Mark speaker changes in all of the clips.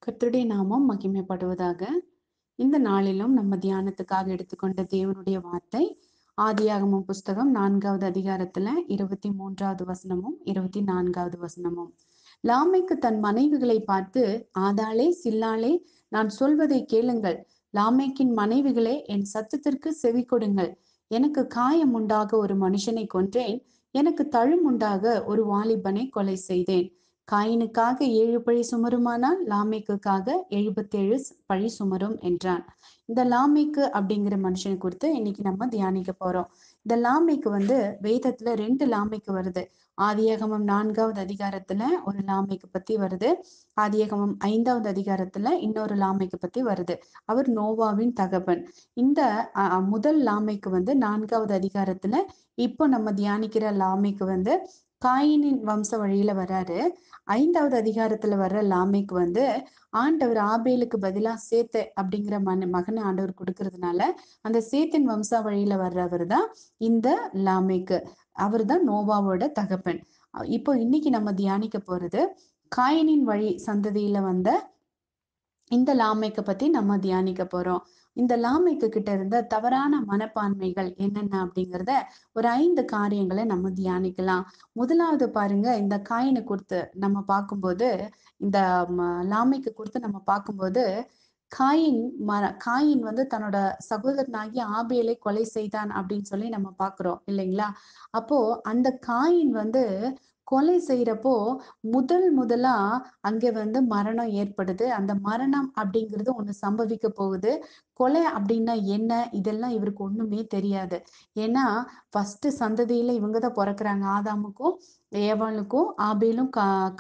Speaker 1: கர்த்தருடைய நாமம் மகிமைப்படுவதாக. இந்த நாளிலும் நம்ம தியானத்துக்காக எடுத்துக்கொண்ட தேவனுடைய வார்த்தை ஆதியாகமம் புஸ்தகம் 4வது அதிகாரத்துல 23வது வசனமும் 24வது வசனமும். லாமைக்கு தன் மனைவிகளை பார்த்து, ஆதாளே சில்லாளே, நான் சொல்வதை கேளுங்கள். லாமேக்கின் மனைவிகளே, என் சத்தத்திற்கு செவி கொடுங்கள். எனக்கு காயம் உண்டாக ஒரு மனுஷனை கொன்றேன், எனக்கு தழும் உண்டாக ஒரு வாலிபனை கொலை செய்தேன். காயினுக்காக 7 பழி சுமருமானால் லாமேக்குக்காக 77 பழி சுமரும் என்றான். இந்த லாமேக்கு அப்படிங்கிற மனுஷனை குறித்து இன்னைக்கு நம்ம தியானிக்க போறோம். இந்த லாமேக்கு வேதத்துல 2 லாமேக்கு வருது. ஆதியாகமம் 4வது அதிகாரத்துல ஒரு லாமேக்கு பத்தி வருது. ஆதியாகமம் 5வது அதிகாரத்துல இன்னொரு லாமேக்கு பத்தி வருது. அவர் நோவாவின் தகப்பன். இந்த முதல் லாமேக்கு 4வது அதிகாரத்துல இப்போ நம்ம தியானிக்கிற லாமேக்கு காயினின் வம்ச வழியில வர்றாரு. 5வது அதிகாரத்துல வர்ற லாமேக்கு ஆண்டவர் ஆபேலுக்கு பதிலா சேத்து அப்படிங்கிற மகனை ஆண்டவர் கொடுக்கறதுனால அந்த சேத்தின் வம்சாவழியில வர்றவர் தான் இந்த லாமேக்கு. அவர் தான் நோவாவோட தகப்பன். இப்போ இன்னைக்கு நம்ம தியானிக்க போறது காயினின் வழி சந்ததியில வந்த இந்த லாமேக்க பத்தி நம்ம தியானிக்க போறோம். இந்த லாமேக்கு கிட்ட இருந்த தவறான மனப்பான்மைகள் என்னென்ன அப்படிங்கிறத ஒரு 5 காரியங்களை நம்ம தியானிக்கலாம். முதலாவது பாருங்க, இந்த காயினை குறித்து நம்ம பார்க்கும்போது, இந்த லாமேக்கு குறித்து நம்ம பார்க்கும்போது, காயின் தன்னோட சகோதரனாகிய ஆபேலை கொலை செய்தான் அப்படின்னு சொல்லி நம்ம பார்க்கிறோம் இல்லைங்களா? அப்போ அந்த காயின் கொலை செய்யறப்போ முதலா அங்க மரணம் ஏற்படுது. அந்த மரணம் அப்படிங்கிறது ஒண்ணு சம்பவிக்க போகுது. கொலை அப்படின்னா என்ன? இதெல்லாம் இவருக்கு ஒண்ணுமே தெரியாது. ஏன்னா ஃபர்ஸ்ட் சந்ததியில இவங்க தான் பொறக்குறாங்க. ஆதாமுக்கும் ஏவாளுக்கும் ஆபேலும்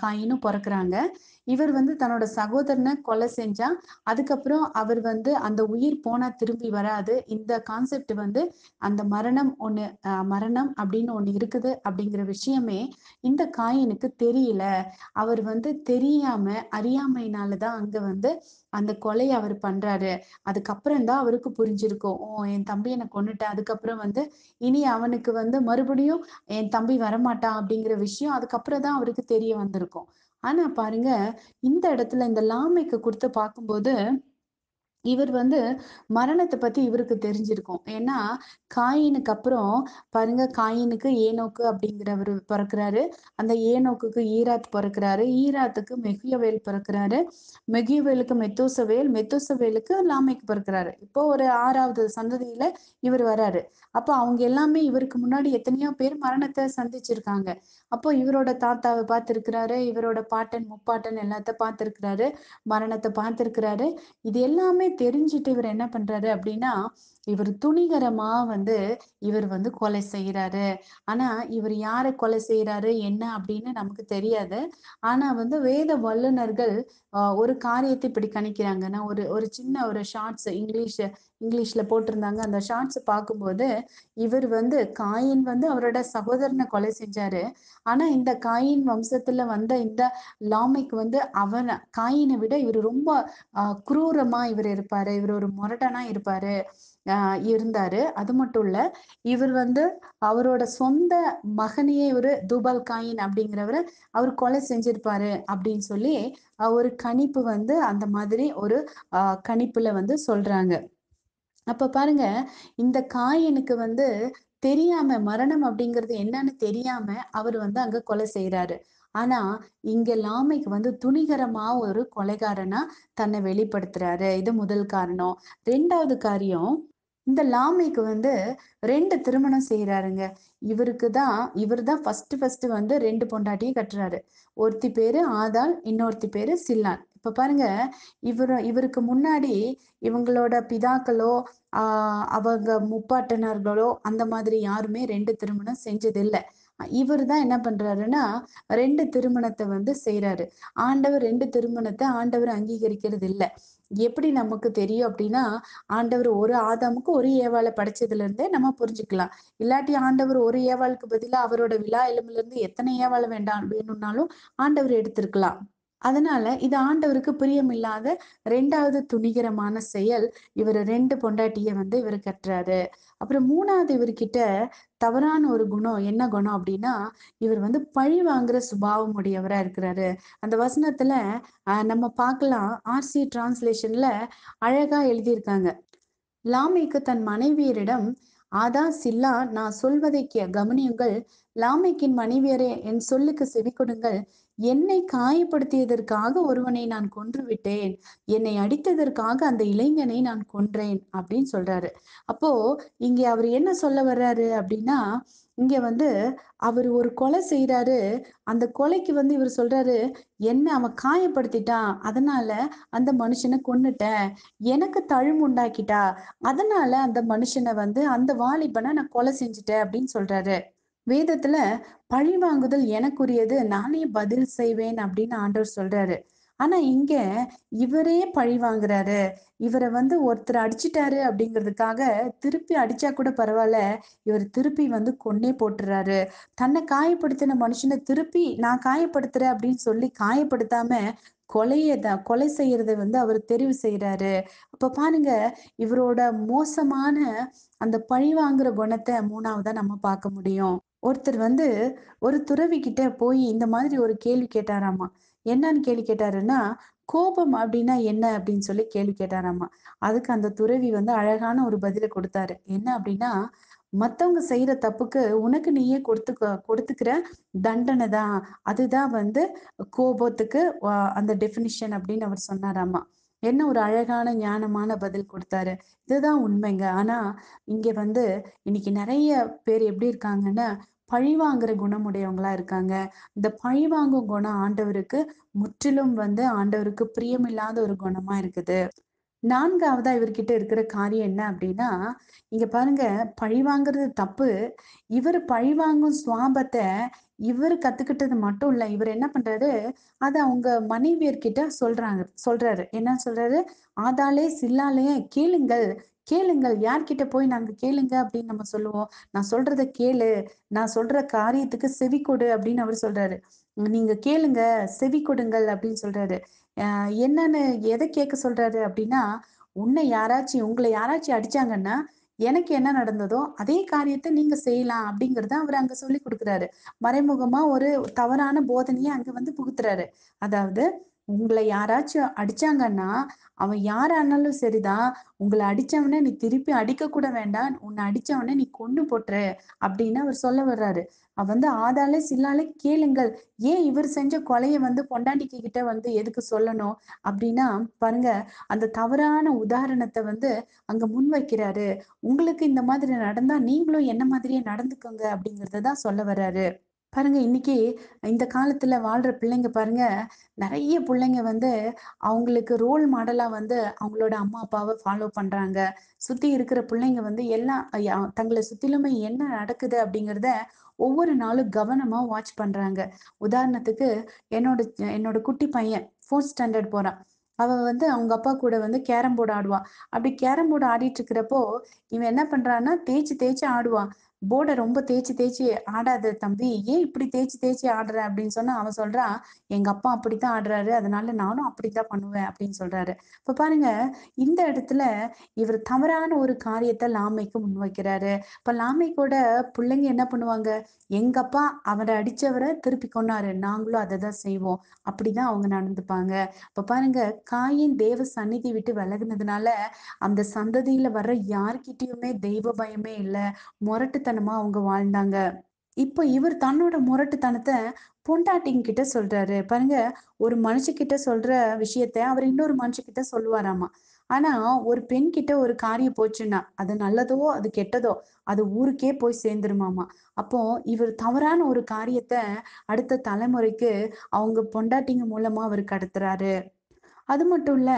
Speaker 1: காயினும் பொறக்குறாங்க. இவர் தன்னோட சகோதரனை கொலை செஞ்சா அதுக்கப்புறம் அவர் அந்த உயிர் போனா திரும்பி வராது. இந்த கான்செப்ட் அந்த மரணம் ஒண்ணு மரணம் அப்படின்னு ஒண்ணு இருக்குது அப்படிங்கிற விஷயமே இந்த காயினுக்கு தெரியல. அவர் தெரியாம அறியாமையினாலதான் அங்க அந்த கொலையை அவர் பண்றாரு. அதுக்கப்புறம் தான் அவருக்கு புரிஞ்சிருக்கும். ஓ, என் தம்பி என்னை கொன்னுட்டான். அதுக்கப்புறம் இனி அவனுக்கு மறுபடியும் என் தம்பி வரமாட்டான் அப்படிங்கிற விஷயம் அதுக்கப்புறம் தான் அவருக்கு தெரிய வந்திருக்கும். ஆனா பாருங்க, இந்த இடத்துல இந்த லாமைக்கு கொடுத்து பார்க்கும்போது இவர் மரணத்தை பத்தி இவருக்கு தெரிஞ்சிருக்கும். ஏன்னா காயினுக்கு அப்புறம் பாருங்க, காயினுக்கு ஏனோக்கு அப்படிங்கிறவர் பிறக்கிறாரு. அந்த ஏனோக்குக்கு ஈராத் பிறக்கிறாரு. ஈராத்துக்கு மெகுயவேல் பிறக்கிறாரு. மெகுயவேலுக்கு மெத்தூசவேல், மெத்தூசவேலுக்கு லாமேக்கு பிறக்கிறாரு. இப்போ ஒரு 6வது சந்ததியில இவர் வராரு. அப்போ அவங்க எல்லாமே இவருக்கு முன்னாடி எத்தனையோ பேர் மரணத்தை சந்திச்சிருக்காங்க. அப்போ இவரோட தாத்தாவை பார்த்திருக்கிறாரு, இவரோட பாட்டன் முப்பாட்டன் எல்லாத்த பார்த்திருக்கிறாரு, மரணத்தை பார்த்திருக்கிறாரு. இது எல்லாமே தெரிஞ்சுட்டு இவர் என்ன பண்றாரு அப்படின்னா, இவர் துணிகரமா இவர் கொலை செய்யறாரு. ஆனா இவர் யாரை கொலை செய்யறாரு என்ன அப்படின்னு நமக்கு தெரியாது. ஆனா வேத வல்லுனர்கள் ஒரு காரியத்தை இப்படி கணிக்கிறாங்க. நான் ஒரு ஒரு சின்ன ஒரு ஷார்ட்ஸ் இங்கிலீஷ்ல போட்டிருந்தாங்க. அந்த ஷார்ட்ஸ் பார்க்கும்போது இவர் காயின் அவரோட சகோதரனை கொலை செஞ்சாரு. ஆனா இந்த காயின் வம்சத்துல வந்த இந்த லாமைக்கு அவன் காயினை விட இவர் ரொம்ப குரூரமா இவர் இருப்பாரு. இவர் ஒரு முரடனா இருப்பாரு இருந்தாரு. அது மட்டும் இல்ல, இவர் அவரோட சொந்த மகனையே ஒரு தூபால் காயின் அப்படிங்கிறவரை அவர் கொலை செஞ்சிருப்பாரு அப்படின்னு சொல்லி ஒரு கணிப்பு அந்த மாதிரி ஒரு கணிப்புல சொல்றாங்க. அப்ப பாருங்க, இந்த காயினுக்கு தெரியாம மரணம் அப்படிங்கிறது என்னன்னு தெரியாம அவர் அங்க கொலை செய்யறாரு. ஆனா இங்க லாமைக்கு துணிகரமா ஒரு கொலைகாரனா தன்னை வெளிப்படுத்துறாரு. இது முதல் காரணம். 2வது காரியம், இந்த லாமைக்கு 2 திருமணம் செய்யறாருங்க. இவர் தான் ஃபர்ஸ்ட் 2 பொண்டாட்டியை கட்டுறாரு. ஒருத்தி பேரு ஆதாள், இன்னொருத்தி பேரு சில்லான். இப்ப பாருங்க, இவருக்கு முன்னாடி இவங்களோட பிதாக்களோ அவங்க முப்பாட்டனர்களோ அந்த மாதிரி யாருமே 2 திருமணம் செஞ்சதில்ல. இவர் தான் என்ன பண்றாருன்னா 2 திருமணத்தை செய்றாரு. ஆண்டவர் 2 திருமணத்தை ஆண்டவர் அங்கீகரிக்கிறது இல்ல. எப்படி நமக்கு தெரியும் அப்படின்னா, ஆண்டவர் ஒரு ஆதாமுக்கு ஒரு ஏவாளை படைச்சதுல இருந்தே நம்ம புரிஞ்சுக்கலாம். இல்லாட்டி ஆண்டவர் ஒரு ஏவாளுக்கு பதிலா அவரோட விலா எலும்புல இருந்து எத்தனை ஏவாளை வேண்டாம் வேணும்னாலும் ஆண்டவர் எடுத்திருக்கலாம். அதனால இது ஆண்டவருக்கு பிரியமில்லாத 2வது துணிகரமான செயல். இவரு 2 பொண்டாட்டிய வந்து இவரு கட்டுறாரு. அப்புறம் 3வது இவர்கிட்ட தவறான ஒரு குணம். என்ன குணம் அப்டின்னா, இவர் வந்து பழி வாங்குற சுபாவம் உடையவரா இருக்கிறாரு. அந்த வசனத்துல நம்ம பார்க்கலாம். ஆர்சி டிரான்ஸ்லேஷன்ல அழகா எழுதியிருக்காங்க. லாமேக்கு தன் மனைவியரிடம், "ஆதா, சில்லா, நான் சொல்வதை கவனியுங்கள். லாமேக்கின் மனைவியரே, என் சொல்லுக்கு செவிகொடுங்கள். என்னை காயப்படுத்தியதற்காக ஒருவனை நான் கொன்றுவிட்டேன். என்னை அடித்ததற்காக அந்த இளைஞனை நான் கொன்றேன்." அப்படின்னு சொல்றாரு. அப்போ இங்க அவரு என்ன சொல்ல வர்றாரு அப்படின்னா, இங்க வந்து அவரு ஒரு கொலை செய்றாரு. அந்த கொலைக்கு வந்து இவரு சொல்றாரு, "என்ன அவன் காயப்படுத்திட்டான். அதனால அந்த மனுஷன கொன்னுட்டேன். எனக்கு தழும்பு உண்டாக்கிட்டா. அதனால அந்த மனுஷன வந்து அந்த வாலிபன நான் கொலை செஞ்சுட்டேன்" அப்படின்னு சொல்றாரு. வேதத்துல பழிவாங்குதல் எனக்குரியது. நானே பதில் செய்வேன் அப்படின்னு ஆண்டவர் சொல்றாரு. ஆனா இங்க இவரே பழி வாங்குறாரு. இவர வந்து ஒருத்தர் அடிச்சுட்டாரு அப்படிங்கிறதுக்காக திருப்பி அடிச்சா கூட பரவால்ல. இவர் திருப்பி வந்து கொன்னே போட்டுறாரு. தன்னை காயப்படுத்தின மனுஷன திருப்பி நான் காயப்படுத்துறேன் அப்படின்னு சொல்லி காயப்படுத்தாம கொலை செய்யறத வந்து அவர் தெரிவு செய்றாரு. அப்ப பாருங்க, இவரோட மோசமான அந்த பழிவாங்குற குணத்த 3வதா நம்ம பார்க்க முடியும். ஒருத்தர் வந்து ஒரு துறவி கிட்ட போய் இந்த மாதிரி ஒரு கேள்வி கேட்டாராமா. என்னன்னு கேள்வி கேட்டாருன்னா, "கோபம் அப்டின்னா என்ன?" அப்டின்னு சொல்லி கேள்வி கேட்டாராமா. அதுக்கு அந்த துறவி வந்து அழகான ஒரு பதில குடுத்தாரு. என்ன அப்டின்னா, "மத்தவங்க செய்ற தப்புக்கு உனக்கு நீயே கொடுத்துக்கிற தண்டனை தான். அதுதான் வந்து கோபத்துக்கு அந்த டெஃபினிஷன்" அப்டின்னு அவர் சொன்னாராமா. என்ன ஒரு அழகான ஞானமான பதில் குடுத்தாரு. இதுதான் உண்மைங்க. ஆனா, இங்க வந்து இன்னைக்கு நெறைய பேர் எப்டி இருக்காங்கன்னா, பழிவாங்குற குணமுடையவங்களா இருக்காங்க. இந்த பழிவாங்கும் குணம் ஆண்டவருக்கு முற்றிலும் வந்து ஆண்டவருக்கு பிரியமில்லாத ஒரு குணமா இருக்குது. 4வதா இவர்கிட்ட இருக்கிற காரியம் என்ன அப்டின்னா, இங்க பாருங்க, பழிவாங்குறது தப்பு. இவரு பழிவாங்கும் சுவாபத்த இவரு கத்துக்கிட்டது மட்டும் இல்ல. இவரு என்ன பண்றாரு, அத அவங்க மனைவியர்கிட்ட சொல்றாரு. என்ன சொல்றாரு? "ஆதாளே, சில்லாளே, கேளுங்கள், கேளுங்கள். யார்கிட்ட போய் நாங்க கேளுங்க அப்படின்னு நம்ம சொல்லுவோம். நான் சொல்றத கேளு. நான் சொல்ற காரியத்துக்கு செவிகொடு" அப்படின்னு அவரு சொல்றாரு. "நீங்க கேளுங்க, செவி கொடுங்கள்" அப்படின்னு சொல்றாரு. அ என்னன்னு எத கேட்க சொல்றாரு அப்டின்னா, உங்கள யாராச்சும் அடிச்சாங்கன்னா, எனக்கு என்ன நடந்ததோ, அதே காரியத்த நீங்க செய்யலாம் அப்டிங்கிறத அவரு அங்க சொல்லிக் குடுக்குறாரு. மறைமுகமா ஒரு தவறான போதனைய அங்க வந்து புகுத்துறாரு. அதாவது, உங்கள யாராச்சும் அடிச்சாங்கன்னா, அவன் யாரானாலும் சரிதான், உங்கள அடிச்சவன நீ திருப்பி அடிக்க கூட வேண்டாம். உன்ன அடிச்சவன நீ கொன்னு போட்டுரு அப்டின்னு அவர் சொல்ல வர்றாரு. வந்து ஆதாளே, சில்லாளே கேளுங்கள். ஏன் இவர் செஞ்ச கொலைய வந்து பொண்டாட்டிக்கு கிட்ட வந்து எதுக்கு சொல்லணும்? அப்டின்னா, பாருங்க, அந்த தவறான உதாரணத்த வந்து அங்க முன்வைக்கிறாரு. உங்களுக்கு இந்த மாதிரி நடந்தா நீங்களும் என்ன மாதிரியே நடந்துக்கோங்க அப்டிங்கிறத தான் சொல்ல வர்றாரு. பாருங்க, இன்னைக்கு இந்த காலத்துல வாழ்ற பிள்ளைங்க பாருங்க, நெறைய புள்ளைங்க வந்து அவங்களுக்கு ரோல் மாடலா வந்து அவங்களோட அம்மா, அப்பாவ ஃபாலோ பண்றாங்க. சுத்தி இருக்கிற புள்ளைங்க வந்து எல்லாம் தங்கள சுத்திலுமே என்ன நடக்குது அப்படிங்கிறத ஒவ்வொரு நாளும் கவனமா வாட்ச் பண்றாங்க. உதாரணத்துக்கு என்னோட என்னோட குட்டி பையன் 4த் ஸ்டாண்டர்ட் போறான். அவன் வந்து அவங்க அப்பா கூட வந்து கேரம் போர்டு ஆடுவான். அப்படி கேரம் போர்டு ஆடிட்டு இருக்கிறப்போ, இவன் என்ன பண்றான்னா, தேய்ச்சு தேய்ச்சு ஆடுவான். போர்ட ரொம்ப தேய்ச்சு தேய்ச்சு ஆடாத தம்பி. ஏன் இப்படி தேய்ச்சு தேய்ச்சு ஆடுற? அப்படின்னு சொன்னா, அவன் சொல்றான், "எங்க அப்பா அப்படித்தான் ஆடுறாரு. அதனால நானும் அப்படித்தான் பண்ணுவேன்." அப்படின்னு சொல்றாரு. இப்ப பாருங்க, இந்த இடத்துல இவர் தவறான ஒரு காரியத்த லாமைக்கு முன்வைக்கிறாரு. இப்ப லாமைக்கோட புள்ளைங்க என்ன பண்ணுவாங்க? எங்க அப்பா அவர அடிச்சவர திருப்பி கொன்னாரு. நாங்களும் அததான் செய்வோம். அப்படிதான் அவங்க நடந்துப்பாங்க. இப்ப பாருங்க, காயின் தேவ சந்நிதி விட்டு விலகுனதுனால, அந்த சந்ததியில வர்ற யார்கிட்டயுமே தெய்வ பயமே இல்ல. முரட்டுத்தனமா அவங்க வாழ்ந்தாங்க. இப்ப இவர் தன்னோட முரட்டுத்தனத்த பொண்டாட்டிங்கிட்ட சொல்றாரு. பாருங்க, ஒரு மனுஷகிட்ட சொல்ற விஷயத்த அவர் இன்னொரு மனுஷகிட்ட சொல்லுவாராமா. ஆனா, ஒரு பெண் கிட்ட ஒரு காரியம் போச்சுன்னா, அது நல்லதோ, அது கெட்டதோ, அது ஊருக்கே போய் சேர்ந்துருமாமா. அப்போ இவர் தவறான ஒரு காரியத்த அடுத்த தலைமுறைக்கு அவங்க பொண்டாட்டிங்க மூலமா அவரு கடத்துறாரு. அது மட்டும் இல்ல,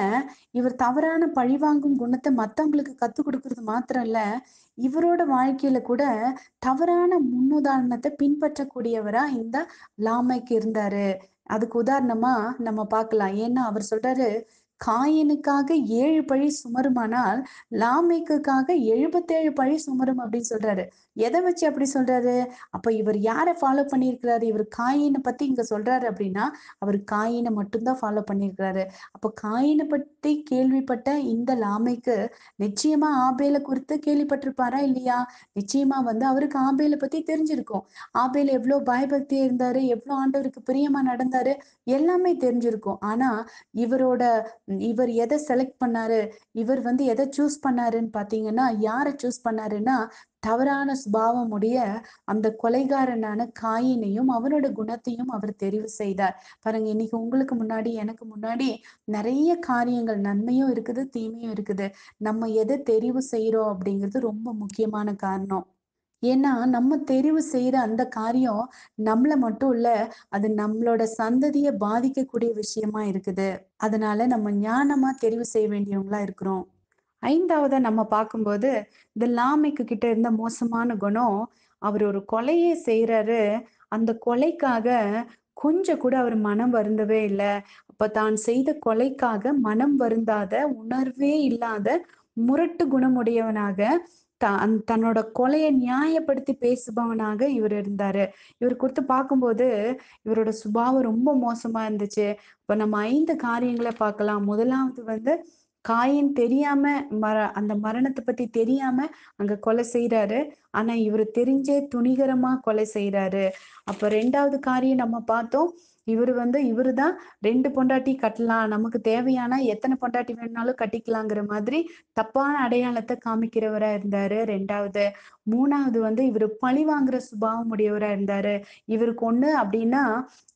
Speaker 1: இவர் தவறான பழிவாங்கும் குணத்த மத்தவங்களுக்கு கத்துக் குடுக்குறது மாத்திரம் இல்ல, இவரோட வாழ்க்கையில கூட தவறான முன்னுதாரணத்த பின்பற்றக்கூடியவரா இந்த லாமைக்கு இருந்தாரு. அதுக்கு உதாரணமா நம்ம பார்க்கலாம். ஏன்னா அவர் சொல்றாரு, காயினுக்காக 7 பழி சுமருமானால், லாமேக்குக்காக 77 பழி சுமரும் அப்படின்னு சொல்றாரு. எத வச்சு அப்படி சொல்றாரு? அப்ப இவர் யார ஃபாலோ பண்ணியிருக்கிறாரு? இவர் காயீன பத்தி இங்க சொல்றாரு அப்படின்னா, அவரு காயீன மட்டும் தான் ஃபாலோ பண்ணியிருக்கிறாரு. அப்ப காயீன பத்தி கேள்விப்பட்ட இந்த லாமேக்கு, நிச்சயமா ஆபேல குறித்து கேள்விப்பட்டிருப்பாரா? இல்லையா? நிச்சயமா வந்து அவருக்கு ஆபேல பத்தி தெரிஞ்சிருக்கும். ஆபேல் எவ்ளோ பயபக்தியா இருந்தாரு, எவ்ளோ ஆண்டவருக்கு பிரியமா நடந்தாரு, எல்லாமே தெரிஞ்சிருக்கும். ஆனா, இவரோட இவர் எத செலக்ட் பண்ணாரு, இவர் வந்து எத சூஸ் பண்ணாருன்னு பார்த்தீங்கன்னா, யார சூஸ் பண்ணாருன்னா, தவறான சுபாவம் உடைய அந்த கொலைகாரனான காயீனையும், அவனோட குணத்தையும் அவர் தெரிவு செய்தார். பாருங்க, இன்னைக்கு உங்களுக்கு முன்னாடி, எனக்கு முன்னாடி நெறைய காரியங்கள் நன்மையும் இருக்குது, தீமையும் இருக்குது. நம்ம எத தெரிவு செய்றோம் அப்படிங்கிறது ரொம்ப முக்கியமான காரணம். ஏன்னா, நம்ம தெரிவு செய்ற அந்த காரியம் நம்மள மட்டும் இல்ல, அது நம்மளோட சந்ததிய பாதிக்கக்கூடிய விஷயமா இருக்குது. அதனால நம்ம ஞானமா தெரிவு செய்ய வேண்டியவங்களா இருக்கிறோம். 5வதா நம்ம பார்க்கும்போது, இந்த லாமெக்கு கிட்ட இருந்த மோசமான குணம், அவர் ஒரு கொலையே செய்றாரு. அந்த கொலைக்காக கொஞ்சம் கூட அவர் மனம் வருந்தவே இல்ல. அப்ப தான் செய்த கொலைக்காக மனம் வருந்தாத, உணர்வே இல்லாத, முரட்டு குணமுடையவனாக, தன்னோட கொலைய நியாயப்படுத்தி பேசுபவனாக இவர் இருந்தாரு. இவர குறித்து பார்க்கும்போது, இவரோட சுபாவம் ரொம்ப மோசமா இருந்துச்சு. இப்ப நம்ம 5 காரியங்கள பார்க்கலாம். முதலாவது வந்து காயின் தெரியாம அந்த மரணத்த பத்தி தெரியாம அங்க கொலை செய்றாரு. ஆனா, இவரு தெரிஞ்சே துணிகரமா கொலை செய்றாரு. அப்ப 2வது காரியம் நம்ம பார்த்தோம். இவரு தான் 2 பொண்டாட்டி கட்டலாம். நமக்கு தேவையானா எத்தன பொண்டாட்டி வேணும்னாலும் கட்டிக்கலாங்கிற மாதிரி தப்பான அடையாளத்த காமிக்கிறவரா இருந்தாரு 2வது. 3வது வந்து இவரு பழிவாங்குற சுபாவம் உடையவரா இருந்தாரு. இவருக்கு ஒண்ணு அப்டின்னா,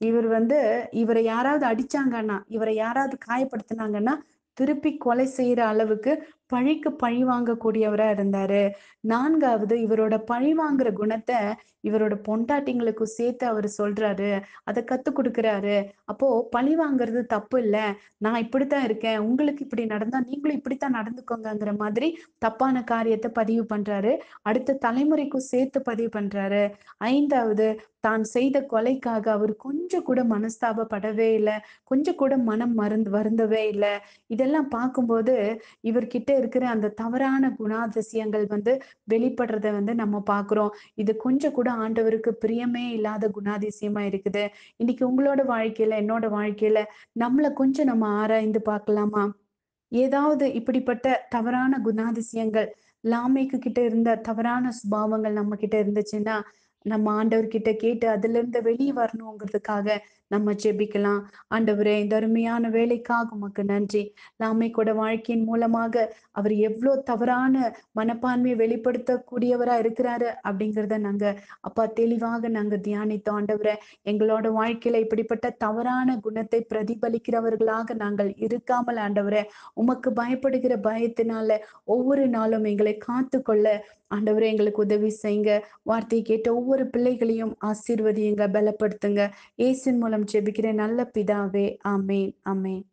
Speaker 1: இவர் வந்து இவர யாராவது அடிச்சாங்கன்னா, இவர யாராவது காயப்படுத்துனாங்கன்னா, திருப்பி கொலை செய்ற அளவுக்கு பழிக்கு பழி வாங்கக்கூடியவரா இருந்தாரு. 4வது இவரோட பழிவாங்குற குணத்த இவரோட பொண்டாட்டிங்களுக்கும் சேர்த்து அவரு சொல்றாரு. அத கத்துக் குடுக்குறாரு. அப்போ பழி வாங்குறது தப்பு இல்ல. நான் இப்படித்தான் இருக்கேன். உங்களுக்கு இப்படி நடந்தா நீங்களும் இப்படித்தான் நடந்துக்கோங்கங்கிற மாதிரி தப்பான காரியத்த பதிவு பண்றாரு. அடுத்த தலைமுறைக்கும் சேர்த்து பதிவு பண்றாரு. 5வது தான் செய்த கொலைக்காக அவர் கொஞ்சம் கூட மனஸ்தாபப்படவே இல்ல. கொஞ்சம் கூட மனம் வருந்தவே இல்ல. இதெல்லாம் பார்க்கும்போது, இவர்கிட்ட இருக்கிற அந்த தவறான குணாதிசயங்கள் வந்து வெளிப்படுறத வந்து நம்ம பார்க்குறோம். இது கொஞ்சம் கூட ஆண்டவருக்கு பிரியமே இல்லாத குணாதிசயமா இருக்குது. இன்னைக்கு உங்களோட வாழ்க்கையில, என்னோட வாழ்க்கையில நம்மள கொஞ்சம் நம்ம ஆராய்ந்து பார்க்கலாமா? ஏதாவது இப்படிப்பட்ட தவறான குணாதிசயங்கள், லாமேக்கு கிட்ட இருந்த தவறான சுபாவங்கள் நம்ம கிட்ட இருந்துச்சுன்னா, நம்ம ஆண்டவர்கிட்ட கேட்டு அதிலிருந்து வெளிய வரணுங்கிறதுக்காக நம்ம ஜெபிக்கலாம். ஆண்டவரே, இந்த அருமையான வேலைக்காக உமக்கு நன்றி. லாமேக்கோட வாழ்க்கையின் மூலமாக அவர் எவ்ளோ தவறான மனப்பான்மைய வெளிப்படுத்தக்கூடியவரா இருக்கிறாரு அப்படிங்கிறத அப்பா தெளிவாக நாங்க தியானித்தோம் ஆண்டவரே. எங்களோட வாழ்க்கையில இப்படிப்பட்ட தவறான குணத்தை பிரதிபலிக்கிறவர்களாக நாங்கள் இருக்காமல் ஆண்டவரே, உமக்கு பயப்படுகிற பயத்தினால ஒவ்வொரு நாளும் எங்களை காத்துக்கொள்ள ஆண்டவரே எங்களுக்கு உதவி செய்யுங்க. வார்த்தையை கேட்ட ஒவ்வொரு பிள்ளைகளையும் ஆசீர்வதியுங்க, பலப்படுத்துங்க. இயேசுவின் மூலம் ஜெபிக்கிறேன் நல்ல பிதாவே. ஆமென், ஆமென்.